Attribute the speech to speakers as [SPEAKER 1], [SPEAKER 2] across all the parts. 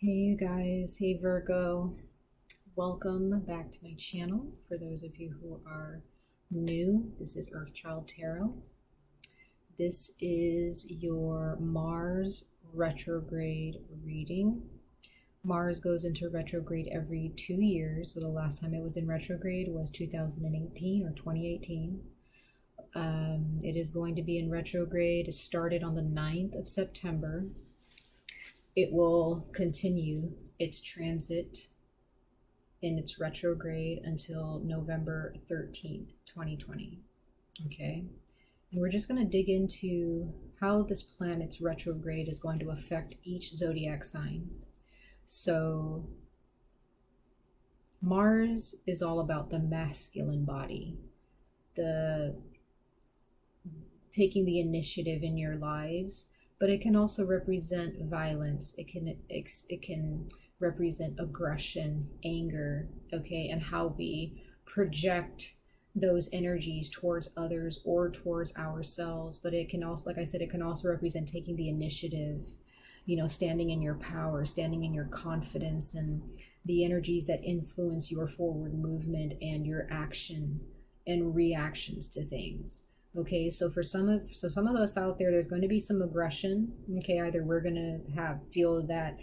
[SPEAKER 1] Hey you guys, hey Virgo, welcome back to my channel. For those of you who are new, this is Earth Child Tarot. This is your Mars retrograde reading. Mars goes into retrograde every 2 years, so the last time it was in retrograde was 2018 or 2018. It is going to be in retrograde. It started on the 9th of September. It will continue its transit in its retrograde until November 13th, 2020. Okay. And we're just going to dig into how this planet's retrograde is going to affect each zodiac sign. So, Mars is all about the masculine body, the taking the initiative in your lives, but it can also represent violence. It can represent aggression, anger, okay, and how we project those energies towards others or towards ourselves. But it can also, like I said, it can also represent taking the initiative, standing in your power, standing in your confidence, and the energies that influence your forward movement and your action and reactions to things. Okay, so for some of us out there, there's going to be some aggression. Okay, either we're going to feel that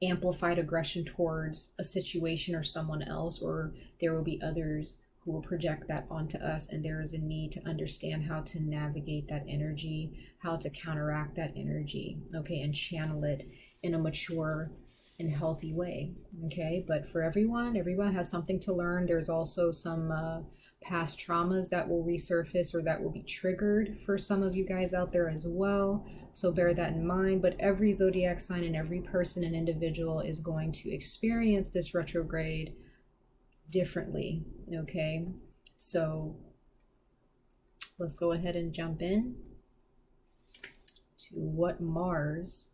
[SPEAKER 1] amplified aggression towards a situation or someone else, or there will be others who will project that onto us, and there is a need to understand how to navigate that energy, how to counteract that energy, okay, and channel it in a mature and healthy way. Okay, but for everyone has something to learn. There's also some past traumas that will resurface or that will be triggered for some of you guys out there as well. So bear that in mind. But every zodiac sign and every person and individual is going to experience this retrograde differently. Okay, so let's go ahead and jump in to what Mars,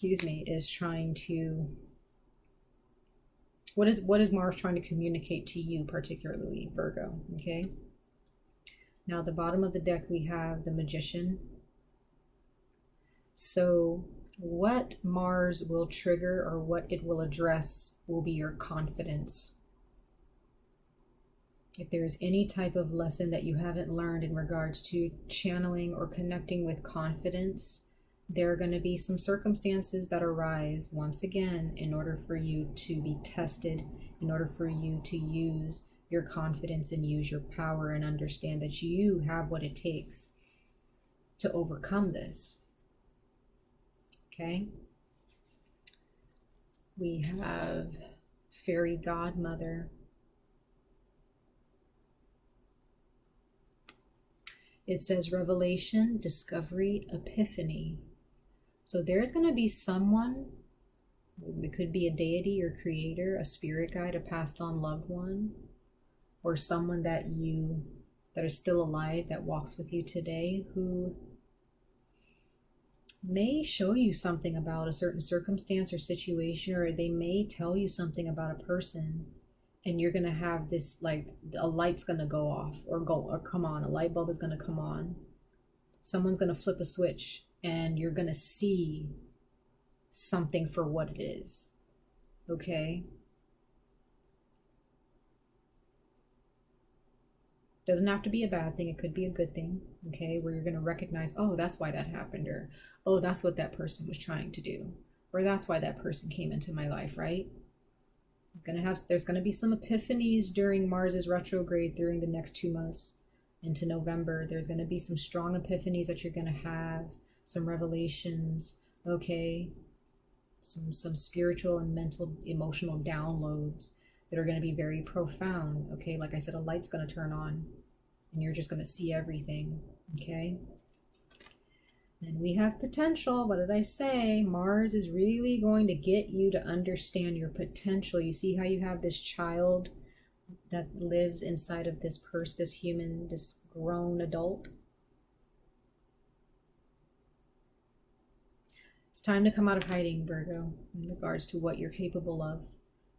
[SPEAKER 1] is trying to. What is Mars trying to communicate to you, particularly Virgo? Okay. Now, at the bottom of the deck, we have the Magician. So what Mars will trigger, or what it will address, will be your confidence. If there's any type of lesson that you haven't learned in regards to channeling or connecting with confidence, there are going to be some circumstances that arise once again in order for you to be tested, in order for you to use your confidence and use your power and understand that you have what it takes to overcome this. Okay? We have Fairy Godmother. It says revelation, discovery, epiphany. So there's going to be someone, it could be a deity or creator, a spirit guide, a passed on loved one, or someone that is still alive, that walks with you today, who may show you something about a certain circumstance or situation, or they may tell you something about a person, and you're going to have this, like, a light's going to go off or come on, a light bulb is going to come on. Someone's going to flip a switch, and you're going to see something for what it is. Okay? Doesn't have to be a bad thing. It could be a good thing. Okay? Where you're going to recognize, oh, that's why that happened, or, oh, that's what that person was trying to do, or that's why that person came into my life, right? There's going to be some epiphanies during Mars's retrograde during the next 2 months into November. There's going to be some strong epiphanies that you're going to have. Some revelations, okay, some spiritual and mental, emotional downloads that are going to be very profound, okay? Like I said, a light's going to turn on, and you're just going to see everything, okay? Then we have potential. What did I say? Mars is really going to get you to understand your potential. You see how you have this child that lives inside of this this human, this grown adult? It's time to come out of hiding, Virgo, in regards to what you're capable of.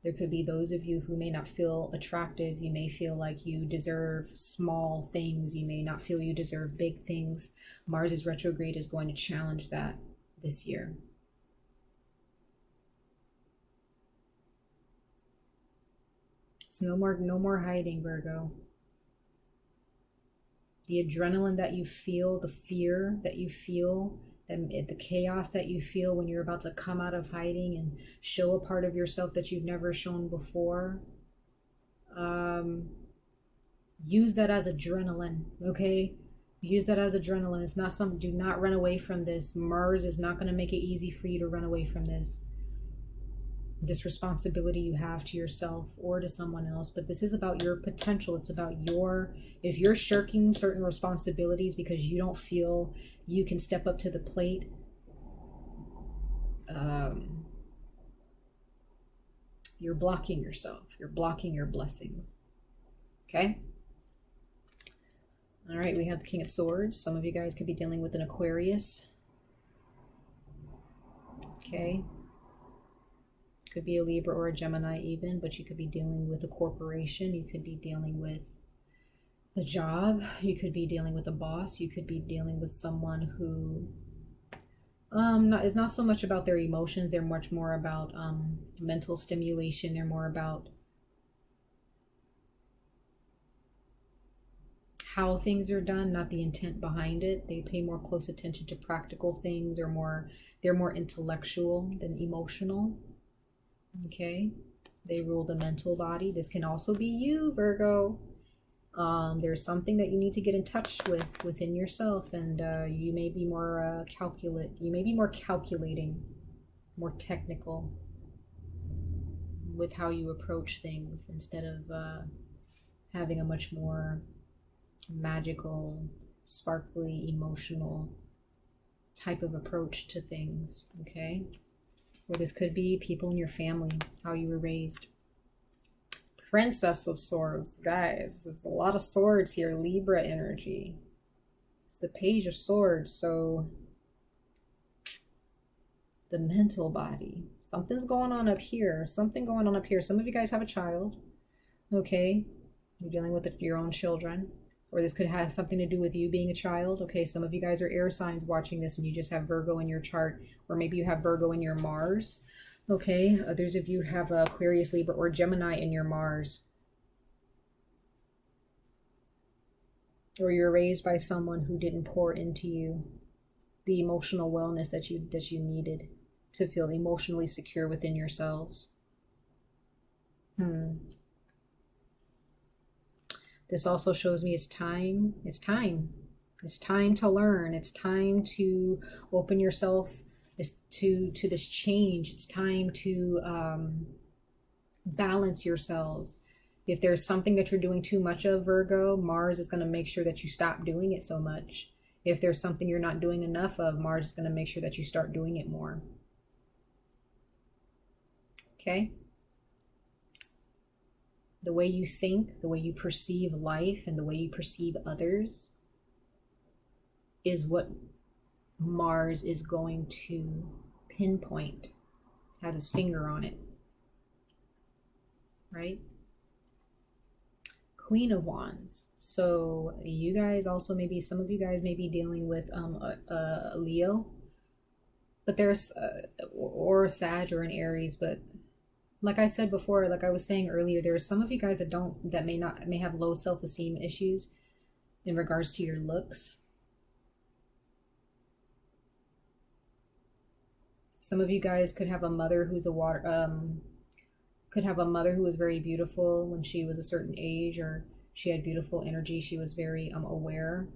[SPEAKER 1] There could be those of you who may not feel attractive. You may feel like you deserve small things. You may not feel you deserve big things. Mars's retrograde is going to challenge that this year. It's no more hiding, Virgo. The adrenaline that you feel, the fear that you feel, the chaos that you feel when you're about to come out of hiding and show a part of yourself that you've never shown before. Use that as adrenaline, okay? Use that as adrenaline. It's not something, do not run away from this. Mars is not going to make it easy for you to run away from this. This responsibility you have to yourself or to someone else, but this is about your potential. It's about if you're shirking certain responsibilities because you don't feel you can step up to the plate, you're blocking yourself. You're blocking your blessings. Okay? All right, we have the King of Swords. Some of you guys could be dealing with an Aquarius. Okay? Could be a Libra or a Gemini even, but you could be dealing with a corporation. You could be dealing with a job. You could be dealing with a boss. You could be dealing with someone who is not so much about their emotions. They're much more about mental stimulation. They're more about how things are done, not the intent behind it. They pay more close attention to practical things, or they're more intellectual than emotional. Okay, they rule the mental body. This can also be you, Virgo. There's something that you need to get in touch with within yourself, and you may be more calculating, more technical with how you approach things, instead of having a much more magical, sparkly, emotional type of approach to things. Okay. Or this could be people in your family, how you were raised. Princess of Swords, guys. There's a lot of swords here. Libra energy. It's the Page of Swords. So the mental body. Something's going on up here. Something going on up here. Some of you guys have a child. Okay. You're dealing with your own children. Or this could have something to do with you being a child. Okay, some of you guys are air signs watching this and you just have Virgo in your chart. Or maybe you have Virgo in your Mars. Okay, others of you have Aquarius, Libra, or Gemini in your Mars. Or you're raised by someone who didn't pour into you the emotional wellness that you needed to feel emotionally secure within yourselves. This also shows me it's time. It's time. It's time to learn. It's time to open yourself to this change. It's time to balance yourselves. If there's something that you're doing too much of, Virgo, Mars is going to make sure that you stop doing it so much. If there's something you're not doing enough of, Mars is going to make sure that you start doing it more. Okay? The way you think, the way you perceive life, and the way you perceive others is what Mars is going to pinpoint. Has his finger on it. Right? Queen of Wands. So you guys also, maybe some of you guys may be dealing with Leo, but there's or a Sag or an Aries. But like I said before, like I was saying earlier, there are some of you guys that may have low self-esteem issues in regards to your looks. Some of you guys could have a mother who's who was very beautiful when she was a certain age, or she had beautiful energy. She was very aware.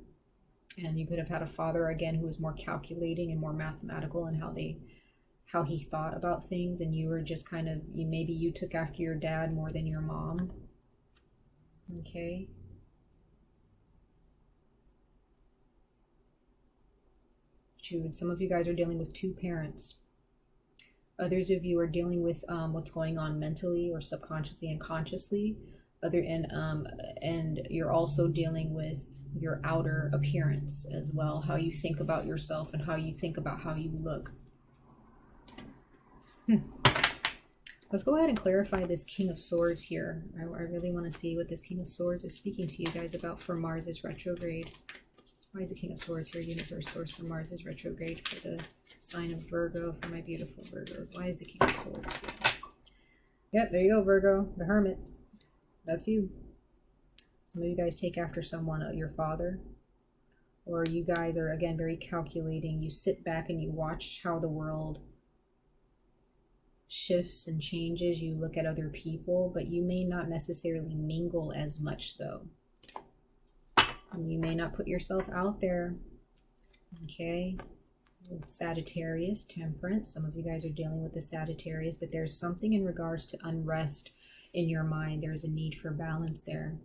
[SPEAKER 1] And you could have had a father, again, who was more calculating and more mathematical in how he thought about things, and you were just kind of, maybe you took after your dad more than your mom. Okay. Some of you guys are dealing with two parents. Others of you are dealing with what's going on mentally or subconsciously and consciously. And you're also dealing with your outer appearance as well, how you think about yourself and how you think about how you look. Let's go ahead and clarify this King of Swords here. I really want to see what this King of Swords is speaking to you guys about for Mars's retrograde. Why is the King of Swords here? Universe source for Mars's retrograde for the sign of Virgo, for my beautiful Virgos. Why is the King of Swords here? Yep, there you go, Virgo, the Hermit. That's you. Some of you guys take after someone, your father, or you guys are, again, very calculating. You sit back and you watch how the world shifts and changes. You look at other people, but you may not necessarily mingle as much, though. And you may not put yourself out there. Okay. Sagittarius, Temperance. Some of you guys are dealing with the Sagittarius, but there's something in regards to unrest in your mind. There's a need for balance there.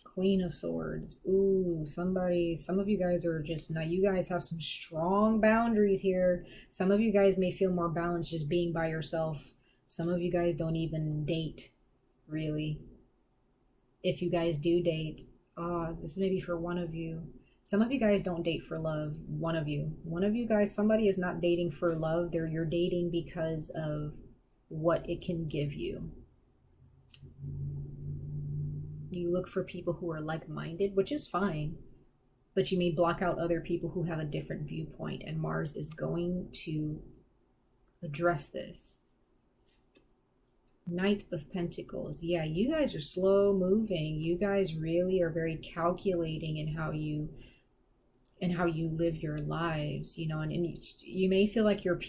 [SPEAKER 1] Queen of Swords. Ooh, some of you guys are just, now you guys have some strong boundaries here. Some of you guys may feel more balanced just being by yourself. Some of you guys don't even date, really. If you guys do date, this is maybe for one of you. Some of you guys don't date for love. One of you guys, somebody is not dating for love. You're dating because of what it can give you. You look for people who are like-minded, which is fine, but you may block out other people who have a different viewpoint, and Mars is going to address this. Knight of Pentacles. Yeah, you guys are slow moving. You guys really are very calculating in how you live your lives, you know, and you may feel like you're at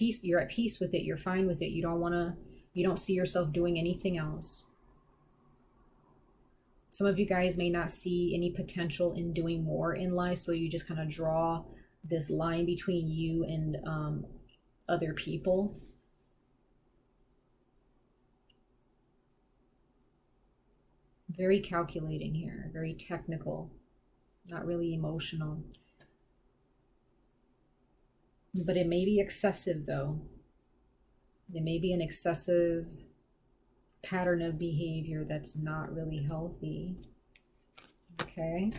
[SPEAKER 1] peace with it. You're fine with it. You don't see yourself doing anything else. Some of you guys may not see any potential in doing more in life, so you just kind of draw this line between you and other people. Very calculating here, very technical, not really emotional. But it may be excessive, though. It may be an excessive pattern of behavior that's not really healthy. Okay.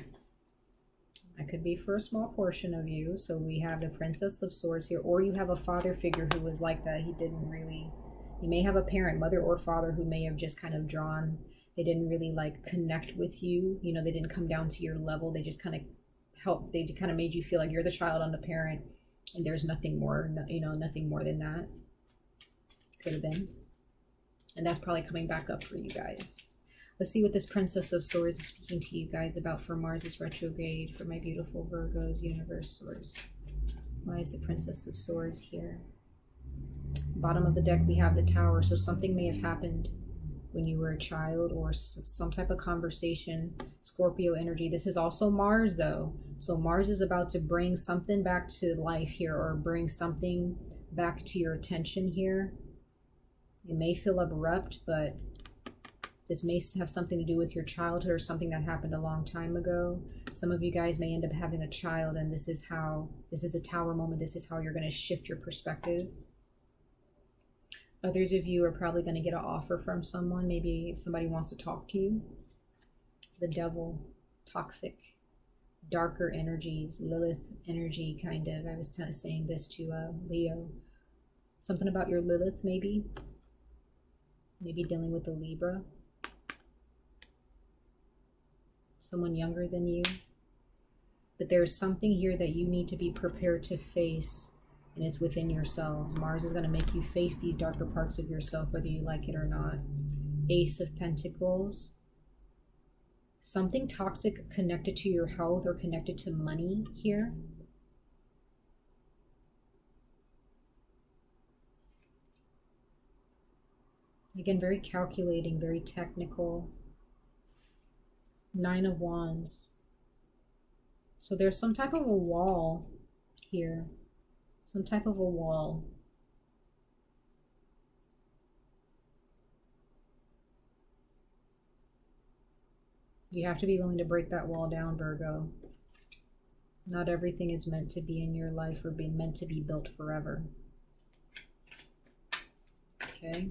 [SPEAKER 1] That could be for a small portion of you. So we have the Princess of Swords here, or you have a father figure who was like that. You may have a parent, mother or father, who may have just kind of they didn't really like connect with you. You know, they didn't come down to your level. They just kind of they kind of made you feel like you're the child on the parent, and there's nothing more, you know, nothing more than that. Could have been. And that's probably coming back up for you guys. Let's see what this Princess of Swords is speaking to you guys about for Mars' retrograde, for my beautiful Virgos, universe source. Why is the Princess of Swords here? Bottom of the deck, we have the Tower. So something may have happened when you were a child, or some type of conversation. Scorpio energy. This is also Mars, though. So Mars is about to bring something back to life here, or bring something back to your attention here. It may feel abrupt, but this may have something to do with your childhood or something that happened a long time ago. Some of you guys may end up having a child, and this is the Tower moment. This is how you're going to shift your perspective. Others of you are probably going to get an offer from someone. Maybe somebody wants to talk to you. The Devil, toxic, darker energies, Lilith energy, kind of. I was saying this to Leo. Something about your Lilith, maybe. Maybe dealing with a Libra. Someone younger than you. But there's something here that you need to be prepared to face, and it's within yourselves. Mars is going to make you face these darker parts of yourself, whether you like it or not. Ace of Pentacles. Something toxic connected to your health or connected to money here. Again, very calculating, very technical. Nine of Wands. So there's some type of a wall here. Some type of a wall. You have to be willing to break that wall down, Virgo. Not everything is meant to be in your life or being meant to be built forever. Okay.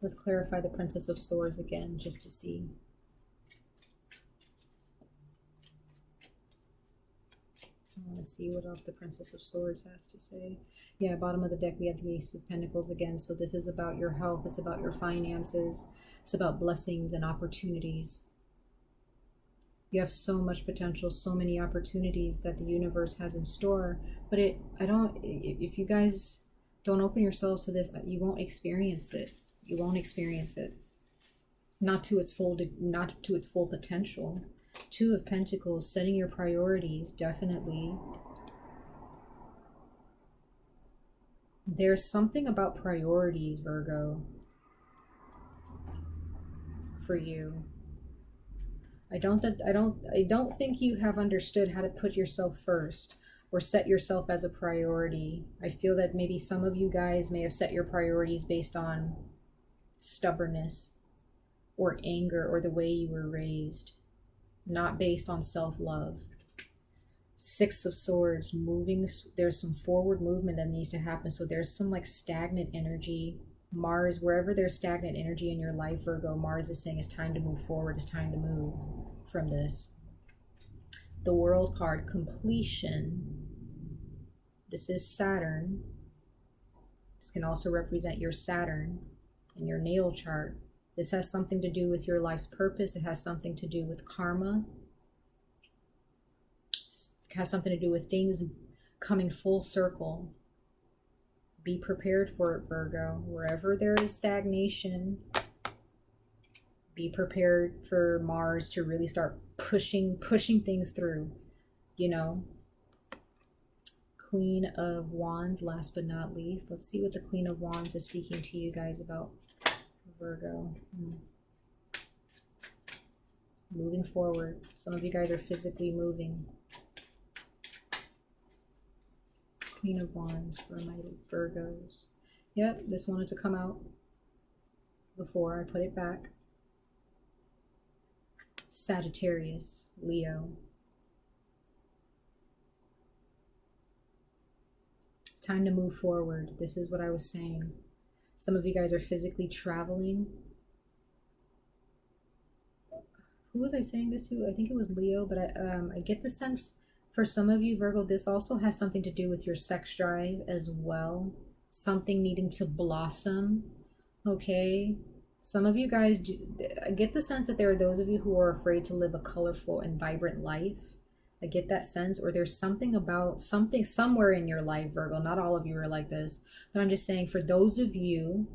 [SPEAKER 1] Let's clarify the Princess of Swords again, just to see. I want to see what else the Princess of Swords has to say. Yeah, bottom of the deck, we have the Ace of Pentacles again. So this is about your health. It's about your finances. It's about blessings and opportunities. You have so much potential, so many opportunities that the universe has in store. But if you guys Don't open yourselves to this. You won't experience it. You won't experience it. Not to its full potential. Two of Pentacles, setting your priorities, definitely. There's something about priorities, Virgo, for you. I don't think you have understood how to put yourself first or set yourself as a priority. I feel that maybe some of you guys may have set your priorities based on stubbornness or anger or the way you were raised, not based on self-love. Six of Swords, moving. There's some forward movement that needs to happen. So there's some like stagnant energy. Mars, wherever there's stagnant energy in your life, Virgo, Mars is saying it's time to move forward. It's time to move from this. The World card, completion. This is Saturn. This can also represent your Saturn in your natal chart. This has something to do with your life's purpose. It has something to do with karma. It has something to do with things coming full circle. Be prepared for it, Virgo. Wherever there is stagnation, be prepared for Mars to really start pushing things through, you know. Queen of Wands, last but not least. Let's see what the Queen of Wands is speaking to you guys about, Virgo. Moving forward. Some of you guys are physically moving. Queen of Wands for my Virgos. Yep, this wanted to come out before I put it back. Sagittarius, Leo. It's time to move forward. This is what I was saying. Some of you guys are physically traveling. Who was I saying this to? I think it was Leo, but I get the sense for some of you, Virgo, this also has something to do with your sex drive as well. Something needing to blossom, okay? Some of you guys, I get the sense that there are those of you who are afraid to live a colorful and vibrant life. I get that sense, or there's something about something somewhere in your life, Virgo. Not all of you are like this, but I'm just saying for those of you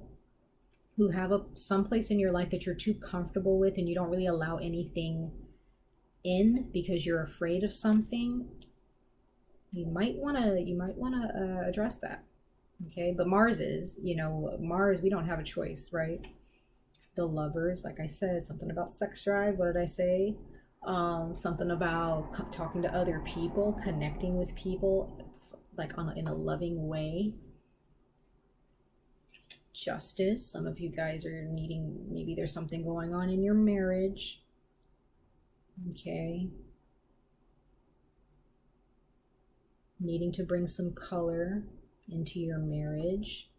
[SPEAKER 1] who have someplace in your life that you're too comfortable with and you don't really allow anything in because you're afraid of something, you might want to address that. Okay, but Mars is, you know, Mars, we don't have a choice, right? The Lovers, like I said, something about sex drive. What did I say? Something about talking to other people, connecting with people, like in a loving way. Justice. Some of you guys are needing, maybe there's something going on in your marriage. Okay. Needing to bring some color into your marriage.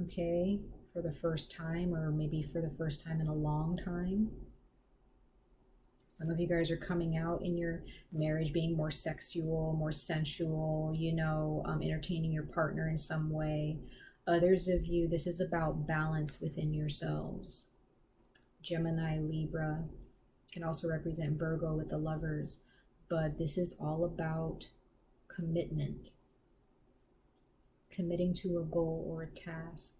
[SPEAKER 1] Okay. For the first time, or maybe for the first time in a long time. Some of you guys are coming out in your marriage being more sexual, more sensual, you know, entertaining your partner in some way. Others of you, this is about balance within yourselves. Gemini, Libra can also represent Virgo with the Lovers, but this is all about commitment. Committing to a goal or a task.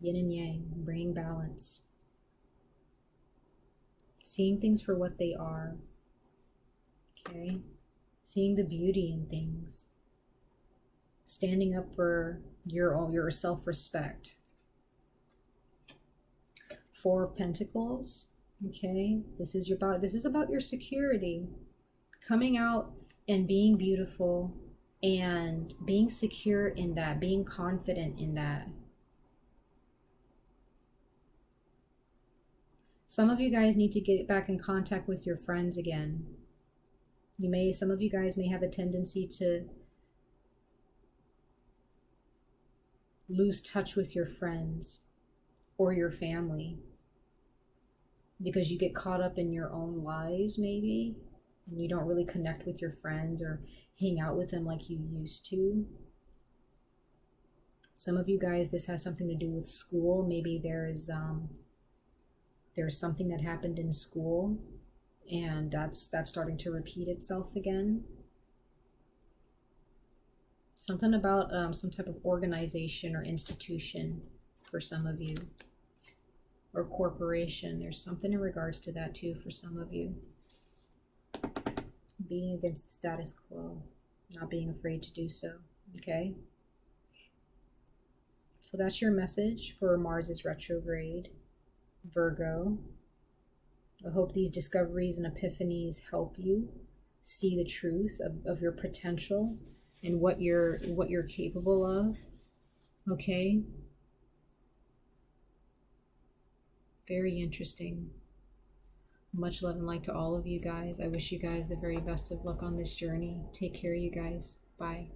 [SPEAKER 1] Yin and Yang, bringing balance. Seeing things for what they are. Okay? Seeing the beauty in things. Standing up for your self-respect. Four of Pentacles. Okay? This is about your security. Coming out and being beautiful and being secure in that, being confident in that. Some of you guys need to get back in contact with your friends again. Some of you guys may have a tendency to lose touch with your friends or your family because you get caught up in your own lives maybe, and you don't really connect with your friends or hang out with them like you used to. Some of you guys, this has something to do with school. Maybe there's something that happened in school and that's starting to repeat itself again. Something about some type of organization or institution for some of you, or corporation. There's something in regards to that too for some of you. Being against the status quo, not being afraid to do so. Okay, so that's your message for Mars is retrograde, Virgo. I hope these discoveries and epiphanies help you see the truth of your potential and what you're capable of. Okay, very interesting. Much love and light to all of you guys. I wish you guys the very best of luck on this journey. Take care, you guys. Bye.